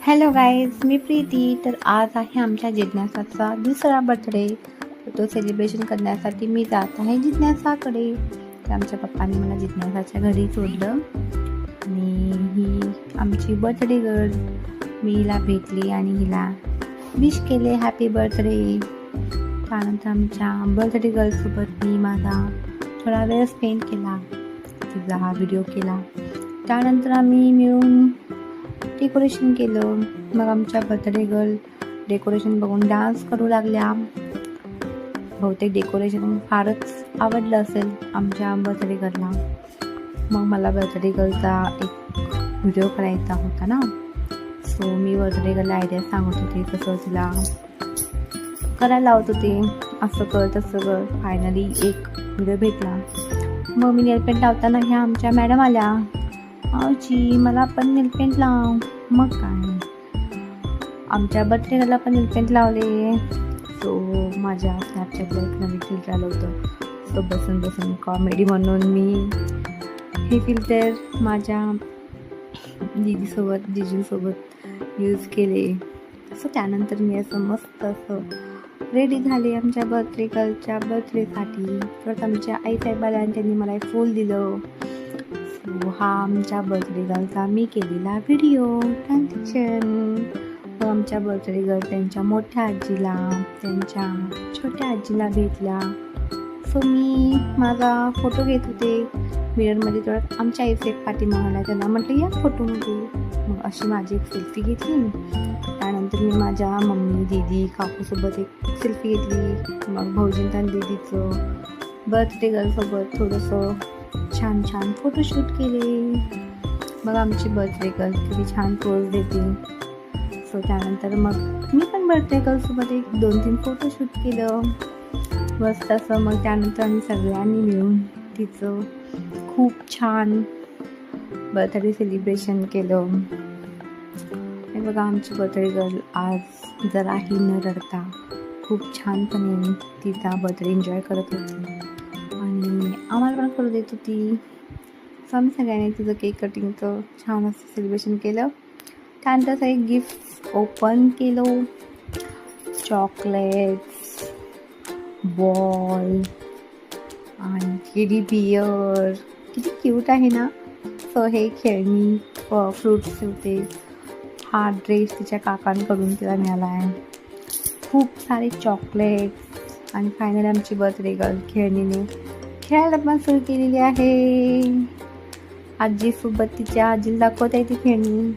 Hello guys, मी प्रीती. तर आज आहे आमच्या जिज्ञासाचा दुसरा बर्थडे. तो सेलिब्रेशन करण्यासाठी मी जात आहे जिज्ञासाकडे. तर आमच्या पप्पांनी मला जिज्ञासाच्या घरी सोडलं आणि ही आमची बर्थडे गर्ल. मी हिला भेटली आणि हिला विश केले हॅपी बर्थडे. त्यानंतर आमच्या बर्थडे गर्लसोबत मी माझा थोडा वेळ स्पेंड केला, तिचा हा व्हिडिओ केला. त्यानंतर आम्ही मिळून डेकोरेशन केलं. मग आमच्या बर्थडे गर्ल डेकोरेशन बघून डान्स करू लागल्या. बहुतेक डेकोरेशन फारच आवडलं असेल आमच्या बर्थडे गर्लला. मग मला बर्थडे गर्लचा एक व्हिडिओ करायचा होता ना, सो मी बर्थडे गर्लला आयडिया सांगत होते, कसं तिला करायला लावत होते, असं कर तसं कर. फायनली एक व्हिडिओ भेटला. मग मी नेलपेंट लावताना ह्या आमच्या मॅडम आल्या, आजी मला पण नेलपेंट लाव. मग काय, आमच्या बर्थडे गर्लला पण नेलपेंट लावले. सो माझ्या स्नॅपचॅटला एक नवीन फिल्टर आलं होतं. सो बसून बसून कॉमेडी म्हणून मी हे फिल्टर माझ्या जिजूंसोबत यूज केले. सो त्यानंतर मी असं मस्त असं रेडी झाले आमच्या बर्थडे गर्लच्या बर्थडेसाठी. परत आमच्या आईसाहेबाला आणि त्यांनी मला एक फूल दिलं. सो हा आमच्या बर्थडे गर्लचा मी केलेला व्हिडिओ ट्रान्झॅक्शन. आमच्या बर्थडे गर्ल त्यांच्या मोठ्या आजीला, त्यांच्या छोट्या आजीला भेटल्या. सो मी माझा फोटो घेत होते मिररमध्ये. थोडं आमच्या आईचे एक पाठीमागला, त्यांना म्हटलं या फोटोमध्ये. मग अशी माझी एक सेल्फी घेतली. त्यानंतर मी माझ्या मम्मी, दीदी, काकूसोबत एक सेल्फी घेतली. मग भाऊजींचं आणि दीदीचं बर्थडे गर्लसोबत थोडंसं छान छान फोटोशूट केले. मग आमची बर्थडे गर्ल किती छान पोज देते. सो त्यानंतर मग मी पण बर्थडे गर्लसोबत एक 2-3 फोटोशूट केलं मस्त असं. मग त्यानंतर आम्ही सगळ्यांनी मिळून तिचं खूप छान बर्थडे सेलिब्रेशन केलं. हे बघा, आमची बर्थडे गर्ल आज जराही न रडता खूप छानपणे तिचा बर्थडे एन्जॉय करत होती आणि आम्हाला पण करू देत होती. सो आम्ही सगळ्यांनी तिचं केक कटिंगचं छान असं सेलिब्रेशन केलं. त्यानंतर एक गिफ्ट ओपन केलं. चॉकलेट्स, बॉल आणि टेडी बियर, किती क्यूट आहे ना. सो हे खेळणी, फ्रूट्स होते. हा ड्रेस तिच्या काकांकडून तिला मिळाला आहे. खूप सारे चॉकलेट्स आणि फायनली आमची बर्थडे गर्ल खेळणीने खेळायला पण सुरू केलेली आहे. आजीसोबत तिच्या आजीला दाखवत आहे ती खेळणी.